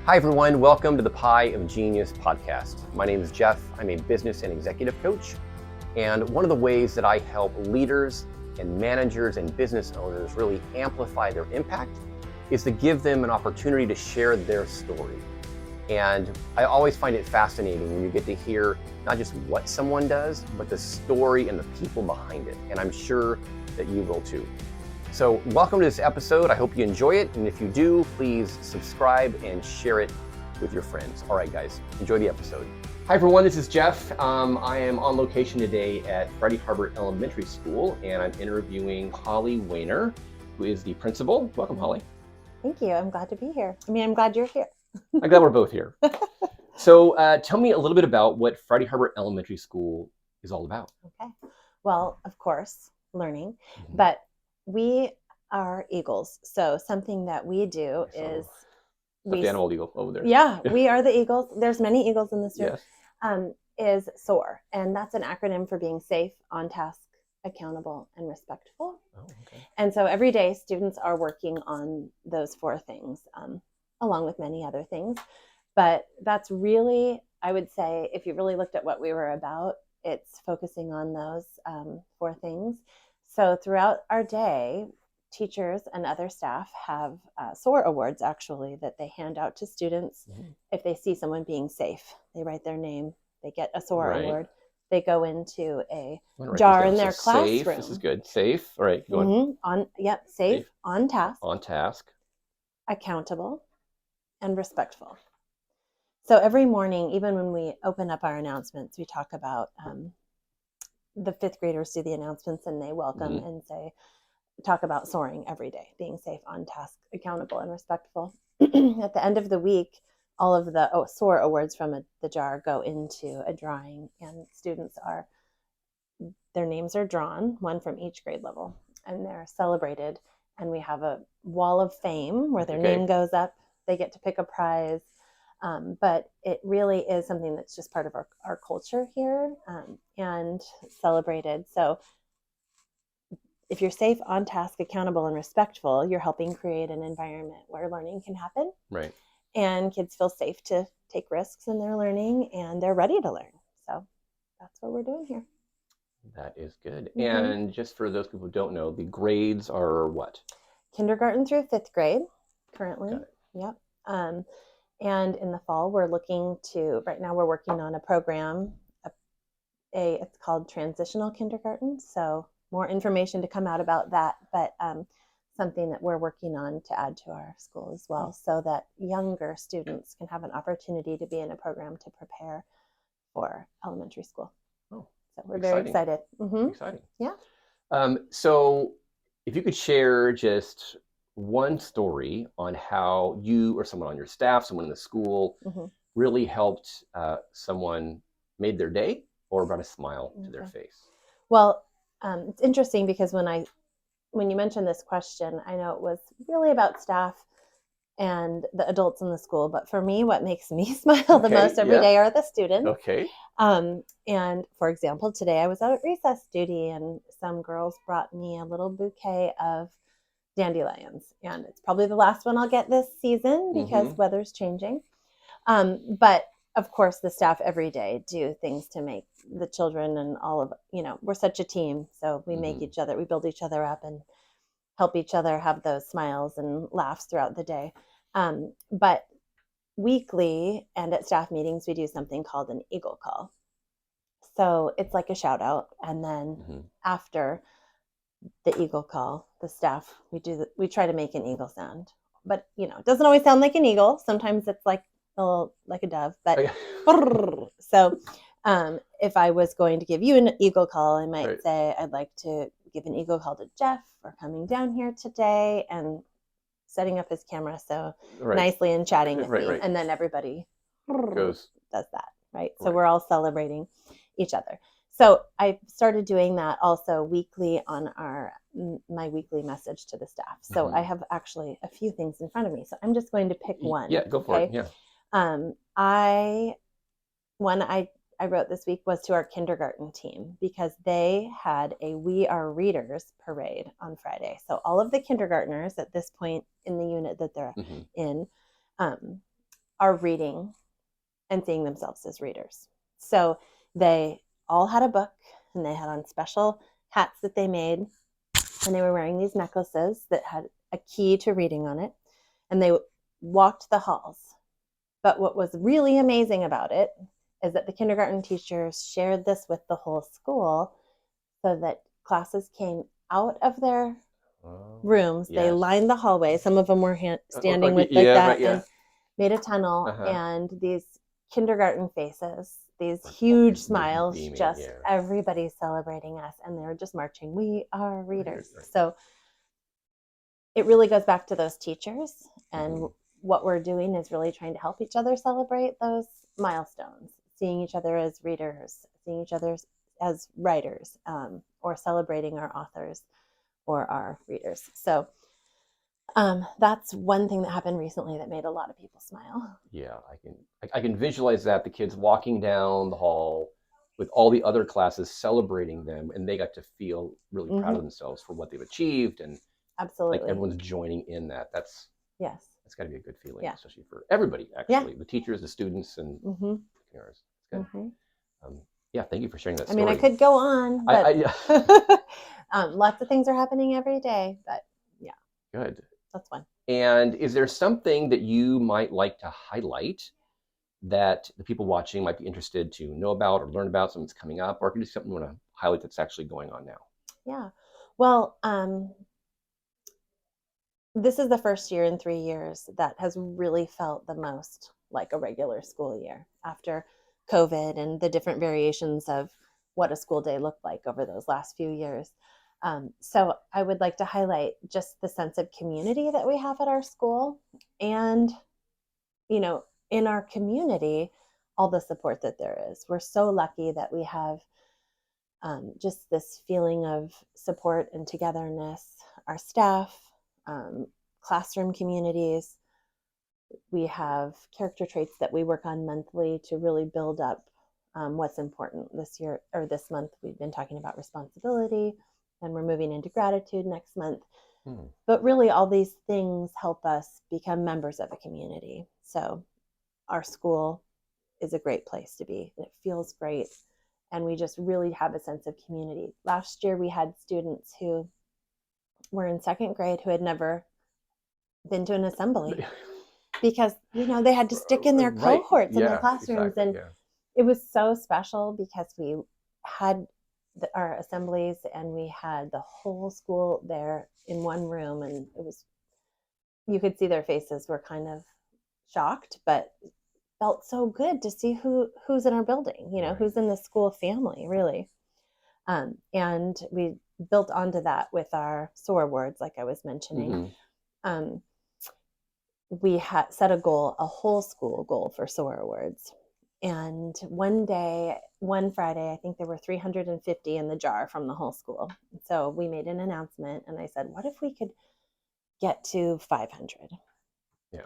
Hi everyone, welcome to the Pie of Genius podcast. My name is Jeff. I'm a business and executive coach. And one of the ways that I help leaders and managers and business owners really amplify their impact is to give them an opportunity to share their story. And I always find it fascinating when you get to hear not just what someone does, but the story and the people behind it. And I'm sure that you will too. So welcome to this episode. I hope you enjoy it. And if you do, please subscribe and share it with your friends. All right, guys, enjoy the episode. Hi, everyone. This is Jeff. I am on location today at Freddie Harbert Elementary School, and I'm interviewing Holly Wehner, who is the principal. Welcome, Holly. Thank you. I'm glad to be here. I'm glad you're here. I'm glad we're both here. So tell me a little bit about what Freddie Harbert Elementary School is all about. Okay. Well, of course, learning, but we are eagles. So something that we do is the animal eagle over there. Yeah, we are the eagles. There's many eagles in this room. Yes. Is SOAR, and that's an acronym for being safe, on task, accountable, and respectful. Oh, okay. And so every day students are working on those four things, along with many other things. But that's really, I would say, if you really looked at what we were about, it's focusing on those four things. So throughout our day, teachers and other staff have SOAR awards, actually, that they hand out to students if they see someone being safe. They write their name, they get a SOAR award. They go into a jar in their classroom. Safe. This is good. Safe. All right, go on. Safe, on task. On task. Accountable, and respectful. So every morning, even when we open up our announcements, we talk about the fifth graders do the announcements, and they welcome and talk about soaring every day, being safe, on task, accountable, and respectful. At the end of the week, all of the SOAR awards from the jar go into a drawing, and their names are drawn, one from each grade level, and they're celebrated. And we have a wall of fame where their name goes up. They get to pick a prize. But it really is something that's just part of our culture here and celebrated. So if you're safe, on task, accountable, and respectful, you're helping create an environment where learning can happen. Right. And kids feel safe to take risks in their learning, and they're ready to learn. So that's what we're doing here. That is good. And just for those people who don't know, the grades are what? Kindergarten through fifth grade currently. Got it. Yep. And in the fall, right now we're working on a program, it's called Transitional Kindergarten. So more information to come out about that, but something that we're working on to add to our school as well, so that younger students can have an opportunity to be in a program to prepare for elementary school. Oh, so we're very excited. Exciting. Yeah. So if you could share just one story on how you or someone on your staff, someone in the school really helped someone, made their day or brought a smile to their face. Well, it's interesting because when you mentioned this question, I know it was really about staff and the adults in the school, but for me, what makes me smile the most every day are the students. Okay. And for example, today I was out at recess duty, and some girls brought me a little bouquet of dandelions, and it's probably the last one I'll get this season because weather's changing. But of course, the staff every day do things to make the children and all of, we're such a team. So we make we build each other up and help each other have those smiles and laughs throughout the day. But weekly and at staff meetings, we do something called an Eagle Call. So it's like a shout out. And then after the Eagle Call, the staff, we try to make an eagle sound, but it doesn't always sound like an eagle. Sometimes it's like a dove, but so if I was going to give you an Eagle Call, I might say, I'd like to give an Eagle Call to Jeff for coming down here today and setting up his camera so nicely and chatting with me. And then everybody does that, right? So we're all celebrating each other. So I started doing that also weekly on my weekly message to the staff. So I have actually a few things in front of me. So I'm just going to pick one. Yeah, go for it. Yeah. One I wrote this week was to our kindergarten team, because they had a We Are Readers parade on Friday. So all of the kindergartners at this point in the unit that they're in are reading and seeing themselves as readers. So they all had a book, and they had on special hats that they made, and they were wearing these necklaces that had a key to reading on it, and they walked the halls. But what was really amazing about it is that the kindergarten teachers shared this with the whole school, so that classes came out of their rooms. They lined the hallway. Some of them were standing with that and made a tunnel. And these kindergarten faces, these huge smiles, just everybody celebrating us. And they were just marching. We are readers. So it really goes back to those teachers. And what we're doing is really trying to help each other celebrate those milestones, seeing each other as readers, seeing each other as writers, or celebrating our authors or our readers. So that's one thing that happened recently that made a lot of people smile. Yeah, I can visualize that, the kids walking down the hall with all the other classes celebrating them, and they got to feel really proud of themselves for what they've achieved, and absolutely, like everyone's joining in that. That's got to be a good feeling, especially for everybody, actually, the teachers, the students, and parents. It's good. Yeah, thank you for sharing that story. I mean, I could go on, but lots of things are happening every day, but yeah. Good. That's fun. And is there something that you might like to highlight that the people watching might be interested to know about or learn about, something that's coming up, or it could be something you want to highlight that's actually going on now? Yeah. Well, this is the first year in 3 years that has really felt the most like a regular school year after COVID and the different variations of what a school day looked like over those last few years. So I would like to highlight just the sense of community that we have at our school, and, you know, in our community, all the support that there is. We're so lucky that we have just this feeling of support and togetherness. Our staff, classroom communities. We have character traits that we work on monthly to really build up what's important. This year, or this month, we've been talking about responsibility, and we're moving into gratitude next month. But really, all these things help us become members of a community. So our school is a great place to be. It feels great. And we just really have a sense of community. Last year, we had students who were in second grade who had never been to an assembly because, you know, they had to stick in their cohorts in their classrooms. And it was so special because we had our assemblies and we had the whole school there in one room. And it was, you could see their faces were kind of shocked, but felt so good to see who's in our building, you know, who's in the school family, really. And we built onto that with our SOAR awards, like I was mentioning. We had set a goal, a whole school goal for SOAR awards. And one Friday, I think there were 350 in the jar from the whole school. So we made an announcement, and I said, what if we could get to 500? Yeah.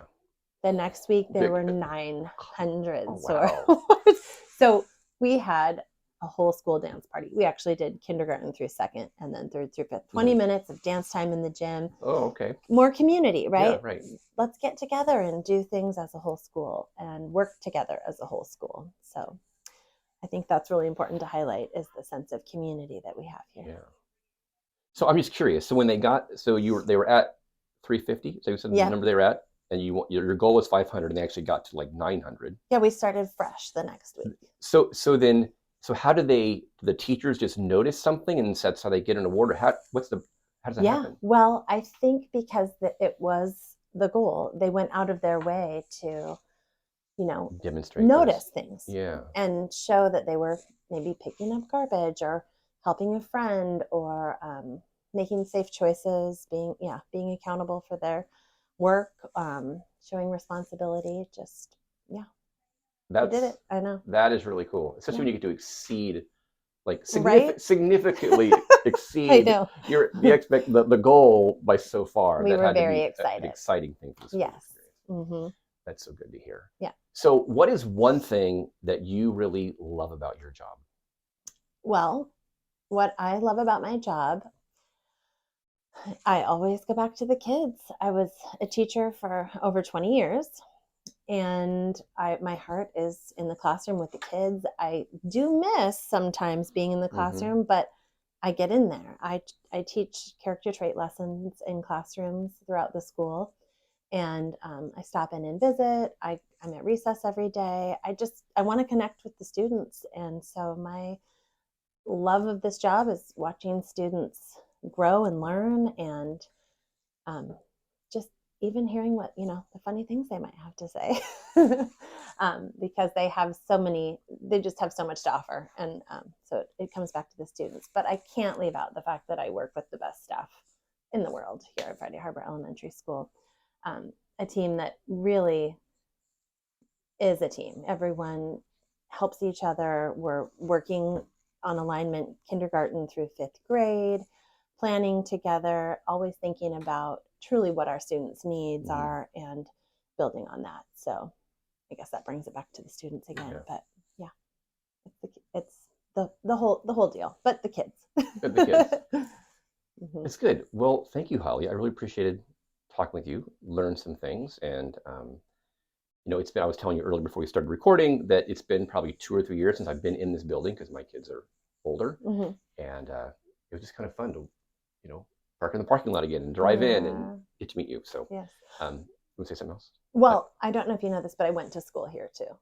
The next week, there were 900 SOAR awards. So we had a whole school dance party. We actually did kindergarten through second and then third through fifth. 20 minutes of dance time in the gym. Oh, okay. More community, right? Yeah, right. Let's get together and do things as a whole school and work together as a whole school. So I think that's really important to highlight, is the sense of community that we have here. Yeah. So I'm just curious. So when they were at 350. So you said the number they were at, and your goal was 500, and they actually got to like 900. Yeah, we started fresh the next week. So how did the teachers just notice something, and that's how they get an award? Or how does that happen? Well, I think because it was the goal, they went out of their way to, you know, demonstrate, notice things, and show that they were maybe picking up garbage or helping a friend or making safe choices, being accountable for their work, showing responsibility. They did it. I know. That is really cool, especially when you get to exceed, like significantly exceed the goal by so far. We were very excited. An exciting thing for the school. Yes. Mm-hmm. That's so good to hear. Yeah. So what is one thing that you really love about your job? Well, what I love about my job, I always go back to the kids. I was a teacher for over 20 years. And my heart is in the classroom with the kids. I do miss sometimes being in the classroom, but I get in there. I teach character trait lessons in classrooms throughout the school. And I stop in and visit. I'm at recess every day. I want to connect with the students. And so my love of this job is watching students grow and learn, and just even hearing what, the funny things they might have to say, because they just have so much to offer. And so it comes back to the students. But I can't leave out the fact that I work with the best staff in the world here at Friday Harbor Elementary School. A team that really is a team. Everyone helps each other. We're working on alignment kindergarten through 5th grade, planning together, always thinking about truly what our students' needs are and building on that. So I guess that brings it back to the students again. Yeah. But yeah, it's the whole deal, but the kids. But the kids. It's good. Well, thank you, Holly. I really appreciated talking with you, learn some things. And, it's been, I was telling you earlier before we started recording that it's been probably 2 or 3 years since I've been in this building because my kids are older. And it was just kind of fun to, park in the parking lot again and drive in and get to meet you. So, yes. You want to say something else? Well, I don't know if you know this, but I went to school here too.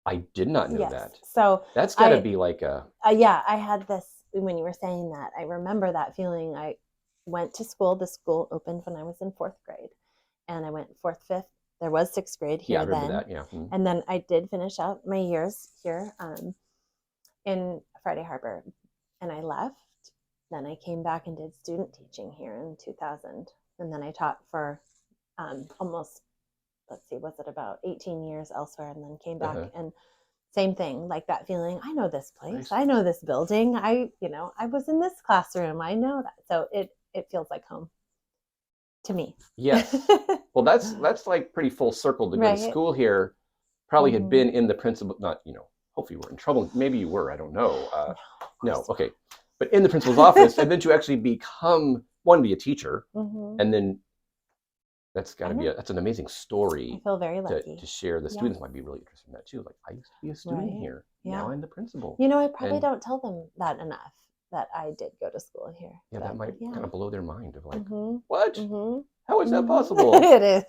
I did not know that. So that's got to be like a... yeah, I had this, when you were saying that, I remember that feeling. I went to school. The school opened when I was in 4th grade. And I went 4th, 5th. There was 6th grade here then. That, yeah. And then I did finish out my years here in Friday Harbor. And I left. Then I came back and did student teaching here in 2000. And then I taught for almost, was it about 18 years elsewhere, and then came back and same thing, like that feeling, I know this place, nice. I know this building, I was in this classroom, I know that. So it feels like home to me. Yes. Well, that's like pretty full circle to go to school here. Probably had been in the principal, not, hopefully you were in trouble. Maybe you were, I don't know. No, okay. But in the principal's office, and then to actually become, to be a teacher, and then that's got to be that's an amazing story. I feel very lucky to share. The students might be really interested in that too. Like, I used to be a student here. Yeah. Now I'm the principal. I probably don't tell them that enough, that I did go to school here. Yeah, that might kind of blow their mind of like, what? How is that possible? It is.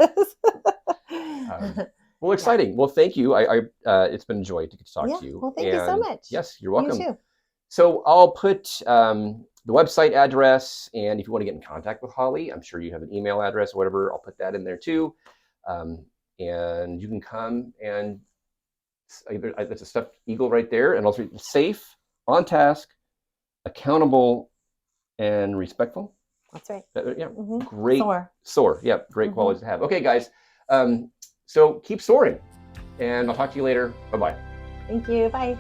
Well, exciting. Well, thank you. It's been a joy to get to talk to you. Well, thank you so much. Yes, you're welcome. You too. So I'll put the website address, and if you want to get in contact with Holly, I'm sure you have an email address or whatever, I'll put that in there too. And you can come, and it's a stuffed eagle right there, and also safe, on task, accountable, and respectful. That's right. Yeah, great. SOAR. Yeah, great qualities to have. Okay, guys. So keep soaring, and I'll talk to you later. Bye-bye. Thank you. Bye.